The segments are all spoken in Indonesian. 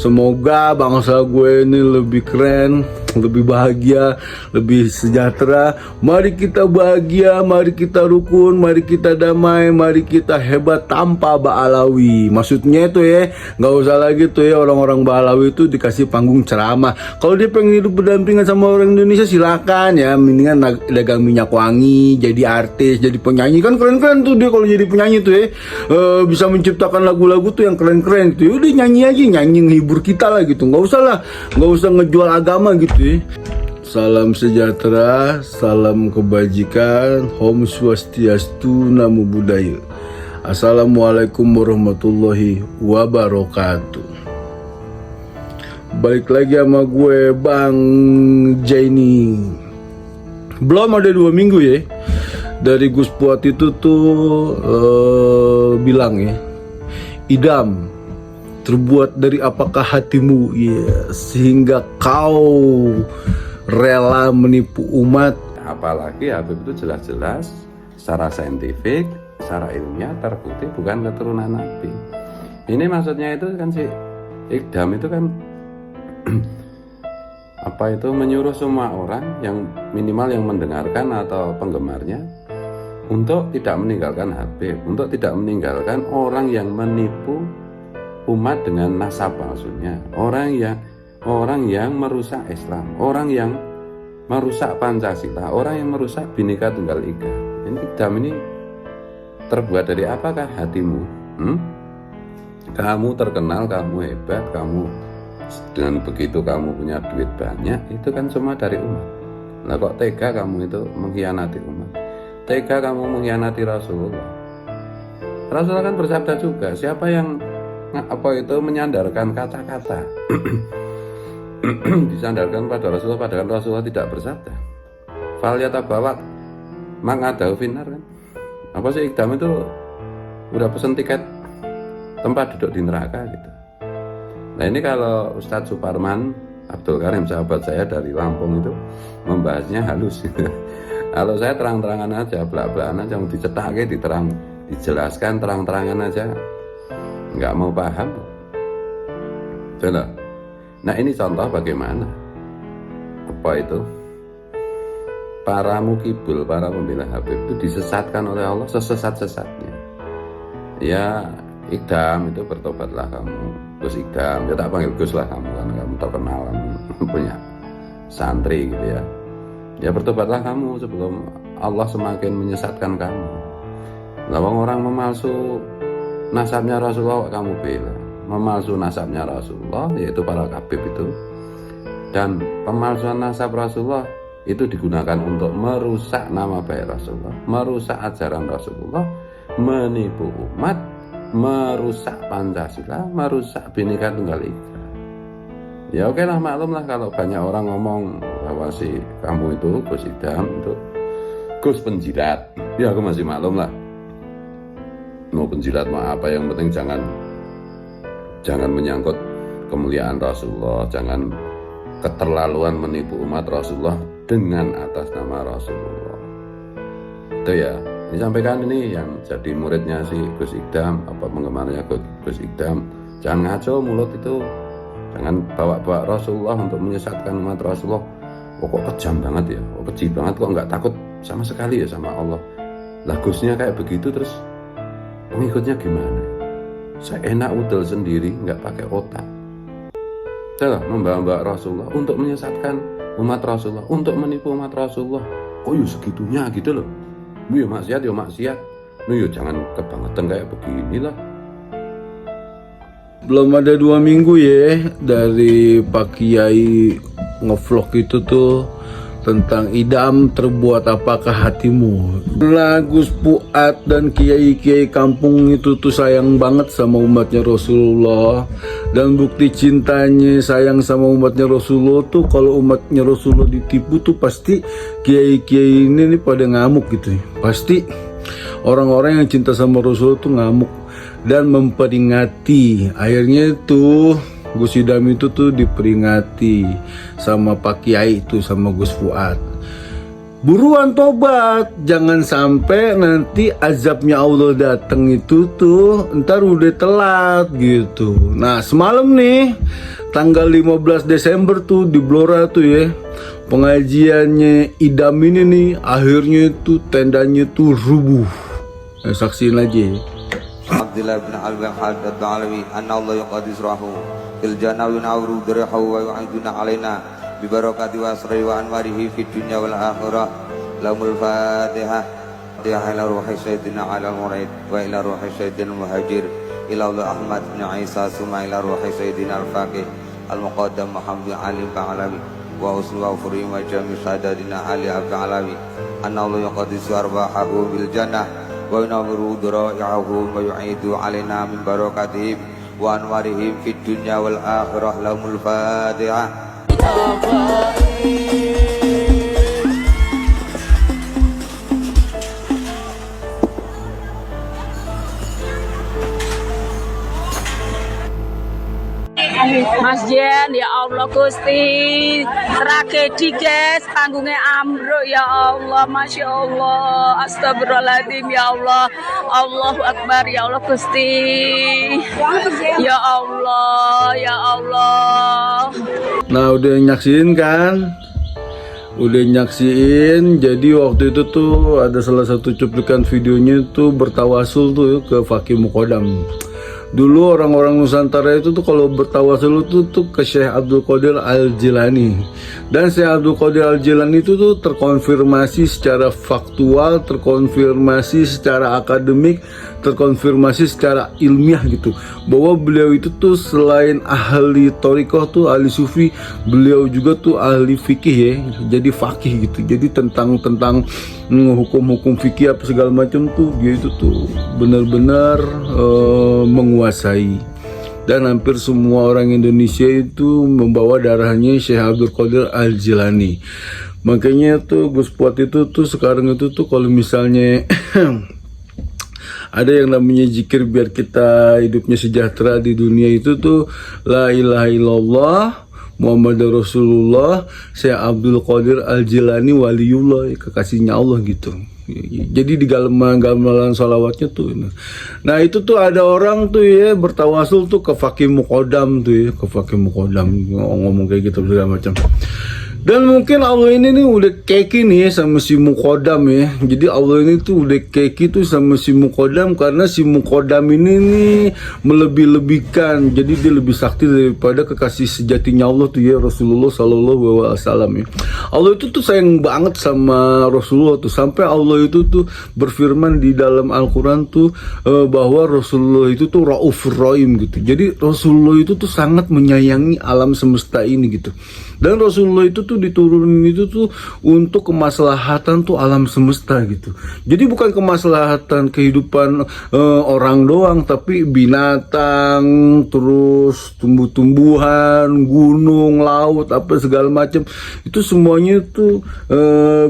Semoga bangsa gue ini lebih keren, lebih bahagia, lebih sejahtera. Mari kita bahagia, mari kita rukun, mari kita damai, mari kita hebat tanpa Ba'alawi. Maksudnya itu ya, nggak usah lagi tuh ya orang-orang Ba'alawi itu dikasih panggung ceramah. Kalau dia pengen hidup berdampingan sama orang Indonesia silakan ya, mendingan dagang minyak wangi, jadi artis, jadi penyanyi, kan keren-keren tuh dia kalau jadi penyanyi tuh ya. Bisa menciptakan lagu-lagu tuh yang keren-keren gitu. Udah nyanyi aja, nyanyi ngehibur kita lah gitu. Nggak usah ngejual agama gitu ya. Salam sejahtera, salam kebajikan, Om Swastiastu, Namo Buddhaya. Assalamualaikum warahmatullahi wabarakatuh. Balik lagi sama gue Bang Jaini. Belum ada 2 minggu ya dari Gus Fuad itu tuh bilang ya, idam terbuat dari apakah hatimu ya, sehingga kau rela menipu umat. Apalagi Habib itu jelas-jelas secara saintifik, secara ilmiah terbukti bukan keturunan Nabi. Ini maksudnya itu kan si Idam itu kan apa itu menyuruh semua orang yang minimal yang mendengarkan atau penggemarnya untuk tidak meninggalkan Habib, untuk tidak meninggalkan orang yang menipu umat dengan nasab maksudnya, orang yang merusak Islam, orang yang merusak Pancasila, orang yang merusak Bhinneka Tunggal Ika. Ini Idam ini terbuat dari apakah hatimu? Kamu terkenal, kamu hebat, kamu dengan begitu kamu punya duit banyak, itu kan semua dari umat. Nah kok tega kamu itu mengkhianati umat? Tega kamu mengkhianati Rasulullah. Rasulullah kan bersabda juga, siapa yang menyandarkan kata-kata disandarkan pada Rasulullah, padahal Rasulullah tidak bersabda. Falyata bawak mangadahu finar kan. Apa sih Idam itu udah pesen tiket tempat duduk di neraka gitu. Nah ini kalau Ustadz Suparman Abdul Karim, sahabat saya dari Lampung itu membahasnya halus gitu. Kalau saya terang-terangan aja, belak-belakan aja, mau dicetaknya dijelaskan terang-terangan aja, nggak mau paham. Betul. Nah ini contoh bagaimana apa itu para mukibul, para pembela Habib itu disesatkan oleh Allah sesesat-sesatnya. Ya Idam itu bertobatlah kamu, Gus Idam, ya tak panggil Gus lah kamu kan, kamu terkenal, kamu punya santri gitu ya. Ya bertobatlah kamu sebelum Allah semakin menyesatkan kamu. Lawang orang memalsu nasabnya Rasulullah kamu bela, memalsu nasabnya Rasulullah yaitu para Habib itu, dan pemalsuan nasab Rasulullah itu digunakan untuk merusak nama baik Rasulullah, merusak ajaran Rasulullah, menipu umat, merusak Pancasila, merusak Bhinneka Tunggal Ika. Ya oke lah, maklum lah kalau banyak orang ngomong bahwa si kamu itu Gus Idam itu Gus penjilat. Ya aku masih maklum lah. Mau penjilat mau apa, yang penting jangan menyangkut kemuliaan Rasulullah, jangan keterlaluan menipu umat Rasulullah dengan atas nama Rasulullah. Itu ya. Ini sampaikan ini yang jadi muridnya si Gus Idam, apa penggemarnya Gus Idam, jangan ngaco mulut itu, jangan bawa-bawa Rasulullah untuk menyesatkan umat Rasulullah. Kok kejam banget ya, kok keji banget, kok nggak takut sama sekali ya sama Allah. Lah Gusnya kayak begitu, terus pengikutnya gimana? Saya enak udel sendiri, nggak pakai otak. Saya membawa Rasulullah untuk menyesatkan umat Rasulullah, untuk menipu umat Rasulullah. Oh yuk segitunya gitu loh. Ya maksiat, ya maksiat. Ya jangan kebangetan kayak beginilah. Belum ada 2 minggu ya dari Pak Kiai ngevlog itu tuh tentang idam terbuat apakah hatimu. Nah Gus Fuad dan kiai-kiai kampung itu tuh sayang banget sama umatnya Rasulullah, dan bukti cintanya sayang sama umatnya Rasulullah tuh kalau umatnya Rasulullah ditipu tuh pasti kiai-kiai ini nih pada ngamuk gitu. Pasti orang-orang yang cinta sama Rasulullah tuh ngamuk dan memperingati. Akhirnya itu Gus Idam itu tuh diperingati sama Pak Kiai itu, sama Gus Fuad. Buruan tobat, jangan sampai nanti azabnya Allah datang itu tuh ntar udah telat gitu. Nah semalam nih tanggal 15 Desember tuh di Blora tuh ya, pengajiannya idam ini nih, akhirnya itu tendanya tuh rubuh. Saksiin aja ya. Abdullah bin Al-Wahhab Al-Alawi anna Allah yuqaddis rahu fil jannah wa yunawwiru darahu wa yu'iduna alaina bi barakati wa asri wa anwarihi fid dunya wal akhirah. Lahumul Fatihah. Ya ila ruhi sayyidina ala al-murid wa ila ruhi sayyidina al-muhajir ila Allah Ahmad bin Isa summa ila ruhi sayyidina al-faqih al-muqaddam Muhammad Ali Ba'alawi wa usnu wa furi wa jami sadadina Ali Ba'alawi anna Allah yuqaddisu arwahahu bil jannah wa yunawwiru dara'i'ahu wa yu'idu alaina min barakatihim wa anwarihim fid dunya wal akhirah. Lahumul Fatihah. Mas Jen, ya Allah Gusti, tragedi guys, panggungnya ambruk ya Allah, Masya Allah, astagfirullahaladzim ya Allah, Allahu Akbar ya Allah Gusti, ya Allah, ya Allah. Nah udah nyaksiin kan? Udah nyaksiin. Jadi waktu itu tuh ada salah satu cuplikan videonya tuh bertawasul tuh ke Fakih Mukodam. Dulu orang-orang Nusantara itu tuh kalau bertawasul itu tuh ke Syekh Abdul Qadir Al-Jilani. Dan Syekh Abdul Qadir Al-Jilani itu tuh terkonfirmasi secara faktual, terkonfirmasi secara akademik, terkonfirmasi secara ilmiah gitu, bahwa beliau itu tuh selain ahli thariqah tuh ahli sufi, beliau juga tuh ahli fikih ya, jadi fakih gitu. Jadi tentang hukum-hukum fikih apa segala macam tuh dia itu tuh benar-benar menguasai. Dan hampir semua orang Indonesia itu membawa darahnya Syekh Abdul Qadir Al-Jilani. Makanya tuh Gus Puat itu tuh sekarang itu tuh kalau misalnya ada yang namanya zikir biar kita hidupnya sejahtera di dunia itu tuh la ilaha illallah Muhammad Rasulullah Syekh Abdul Qadir Al-Jilani waliullah, kekasihnya Allah gitu. Jadi di gamelan salawatnya tuh. Nah itu tuh ada orang tuh ya bertawasul tuh ke Fakih Mukodam tuh ya, ke Fakih Mukodam ngomong kayak gitu segala macam. Dan mungkin Allah ini nih udah keki nih sama si Mukodam ya. Jadi Allah ini tuh udah keki tuh sama si Mukodam, karena si Mukodam ini nih melebih-lebihkan. Jadi dia lebih sakti daripada kekasih sejatinya Allah tuh ya, Rasulullah Sallallahu Alaihi Wasallam ya. Allah itu tuh sayang banget sama Rasulullah tuh, sampai Allah itu tuh berfirman di dalam Al-Quran tuh bahwa Rasulullah itu tuh Raufur Rahim gitu. Jadi Rasulullah itu tuh sangat menyayangi alam semesta ini gitu. Dan Rasulullah itu tuh diturunin itu tuh untuk kemaslahatan tuh alam semesta gitu. Jadi bukan kemaslahatan kehidupan orang doang, tapi binatang, terus tumbuh-tumbuhan, gunung, laut, apa segala macam. Itu semuanya tuh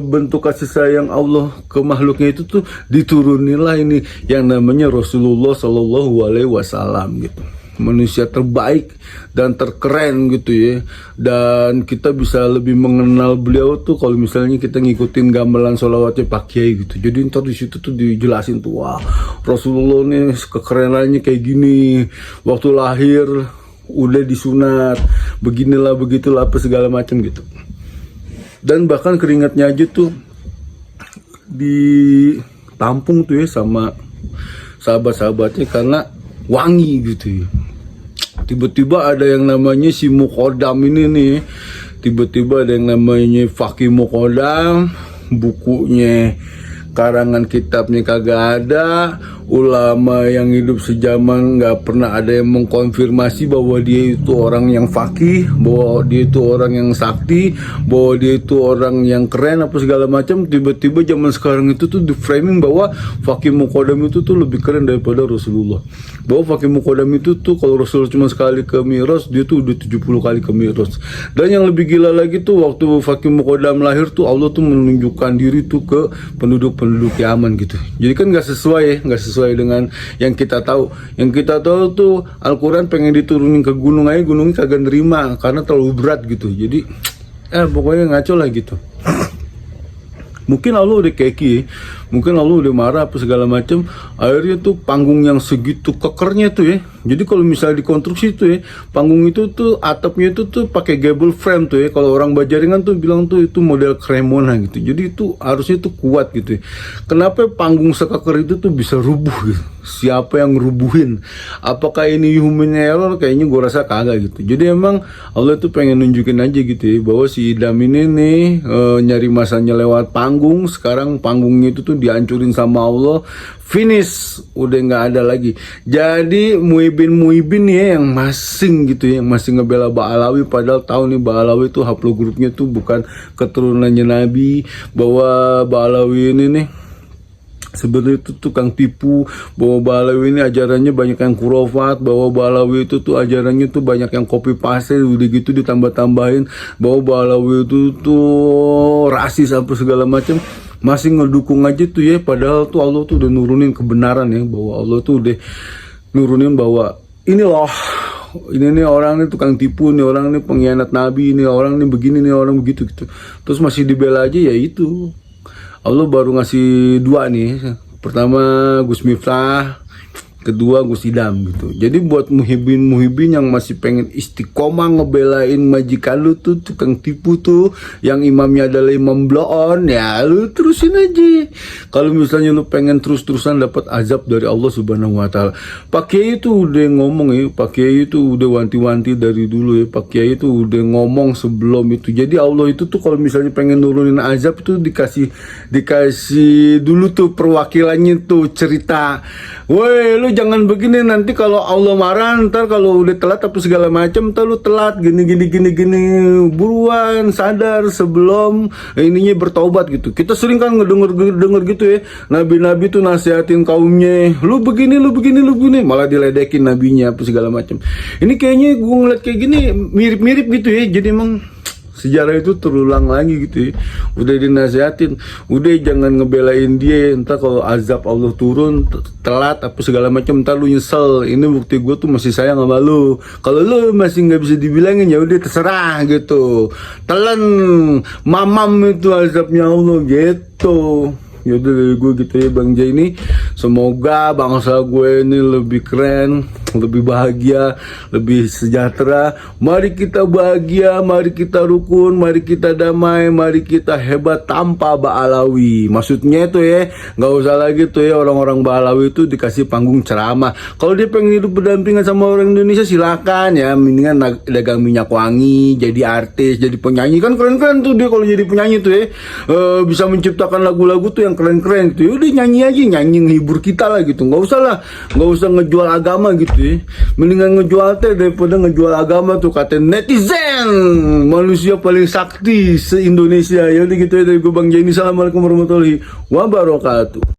bentuk kasih sayang Allah ke makhluknya itu tuh diturunilah ini yang namanya Rasulullah Sallallahu Alaihi Wasallam gitu. Manusia terbaik dan terkeren gitu ya. Dan kita bisa lebih mengenal beliau tuh kalau misalnya kita ngikutin gamelan sholawatnya Pak Kiai gitu. Jadi ntar di situ tuh dijelasin tuh, wah Rasulullah nih kekerenannya kayak gini, waktu lahir udah disunat, beginilah begitulah apa segala macam gitu. Dan bahkan keringatnya aja tuh ditampung tuh ya sama sahabat-sahabatnya karena wangi gitu ya. Tiba-tiba ada yang namanya si Mukodam ini nih, tiba-tiba ada yang namanya Fakih Mukodam, bukunya karangan kitabnya kagak ada, ulama yang hidup sejaman nggak pernah ada yang mengkonfirmasi bahwa dia itu orang yang fakih, bahwa dia itu orang yang sakti, bahwa dia itu orang yang keren apa segala macam. Tiba-tiba zaman sekarang itu tuh di framing bahwa Fakih Mukodam itu tuh lebih keren daripada Rasulullah, bahwa Fakih Mukodam itu tuh kalau Rasul cuma sekali ke Mi'raj, dia tuh udah 70 kali ke Mi'raj. Dan yang lebih gila lagi tuh waktu Fakih Mukodam lahir tuh Allah tuh menunjukkan diri tuh ke penduduk Yaman gitu. Jadi kan nggak sesuai dengan yang kita tahu. Yang kita tahu tuh Al-Quran pengen diturunin ke gunung aja, gunungnya kagak nerima karena terlalu berat gitu. Jadi pokoknya ngaco lah gitu. Mungkin Allah udah keki, mungkin Allah udah marah apa segala macam, akhirnya tuh panggung yang segitu kekernya tuh ya. Jadi kalau misalnya dikonstruksi tuh ya, panggung itu tuh atapnya itu tuh pakai gable frame tuh ya. Kalau orang Bajaringan tuh bilang tuh itu model Cremona gitu. Jadi itu harusnya tuh kuat gitu ya. Kenapa panggung sekeker itu tuh bisa rubuh gitu? Siapa yang ngerubuhin? Apakah ini human error? Kayaknya gue rasa kagak gitu. Jadi emang Allah tuh pengen nunjukin aja gitu ya, bahwa si Idam ini nih nyari masanya lewat panggung. Sekarang panggungnya itu tuh dihancurin sama Allah, finish, udah nggak ada lagi. Jadi muibin ya yang masing gitu ya, yang masih ngebela Ba'alawi, padahal tahu nih Ba'alawi itu haplogrupnya tuh bukan keturunannya Nabi, bahwa Ba'alawi ini nih sebenarnya itu tukang tipu, bahwa Ba'alawi ini ajarannya banyak yang kurofat, bahwa Ba'alawi itu tuh ajarannya tuh banyak yang copy paste, udah gitu ditambah-tambahin bahwa Ba'alawi itu tuh rasis apa segala macam, masih ngedukung aja tuh ya. Padahal tuh Allah tuh udah nurunin kebenaran ya, bahwa Allah tuh udah nurunin bahwa ini loh, ini nih orang nih tukang tipu, nih orang nih pengkhianat Nabi, ini orang nih begini, nih orang begitu gitu. Terus masih dibela aja, ya itu Allah baru ngasih dua nih. Pertama Gus Miftah, kedua Gus Idam gitu. Jadi buat muhibin yang masih pengen istiqomah ngebelain majikan lu tuh tukang tipu tuh, yang imamnya adalah imam bloon, ya lu terusin aja. Kalau misalnya lu pengen terus-terusan dapat azab dari Allah Subhanahu wa taala. Pak Kiai itu udah ngomong ya, Pak Kiai itu udah wanti-wanti dari dulu ya. Pak Kiai itu udah ngomong sebelum itu. Jadi Allah itu tuh kalau misalnya pengen nurunin azab itu dikasih dulu tuh perwakilannya tuh cerita, woi lu jangan begini, nanti kalau Allah marah, ntar kalau udah telat apa segala macam, ntar lu telat gini, buruan sadar sebelum ininya bertaubat gitu. Kita sering kan ngedenger gitu ya, nabi-nabi tuh nasihatin kaumnya, lu begini, malah diledekin nabinya apa segala macam. Ini kayaknya gue ngeliat kayak gini mirip-mirip gitu ya. Jadi emang sejarah itu terulang lagi gitu ya. Udah dinasihatin, udah jangan ngebelain dia, entah kalau azab Allah turun telat apa segala macam, entar lu nyesel. Ini bukti gue tuh masih sayang sama lu. Kalau lu masih nggak bisa dibilangin, ya udah terserah gitu, telan mamam itu azabnya Allah gitu. Yaudah dari gue gitu ya Bang Jai ini. Semoga bangsa gue ini lebih keren, lebih bahagia, lebih sejahtera. Mari kita bahagia, mari kita rukun, mari kita damai, mari kita hebat tanpa Ba'alawi. Maksudnya itu ya, nggak usah lagi tuh ya orang-orang Ba'alawi itu dikasih panggung ceramah. Kalau dia pengen hidup berdampingan sama orang Indonesia silakan ya, mendingan dagang minyak wangi, jadi artis, jadi penyanyi, kan keren-keren tuh dia kalau jadi penyanyi tuh ya. Bisa menciptakan lagu-lagu tuh yang keren-keren gitu. Udah nyanyi aja, nyanyi ngehibur kita lah gitu. Nggak usah ngejual agama gitu ya. Mendingan ngejual teh daripada ngejual agama tuh, kata netizen. Manusia paling sakti se-Indonesia. Ya udah gitu ya dari gue Bang Jai. Assalamualaikum warahmatullahi wabarakatuh.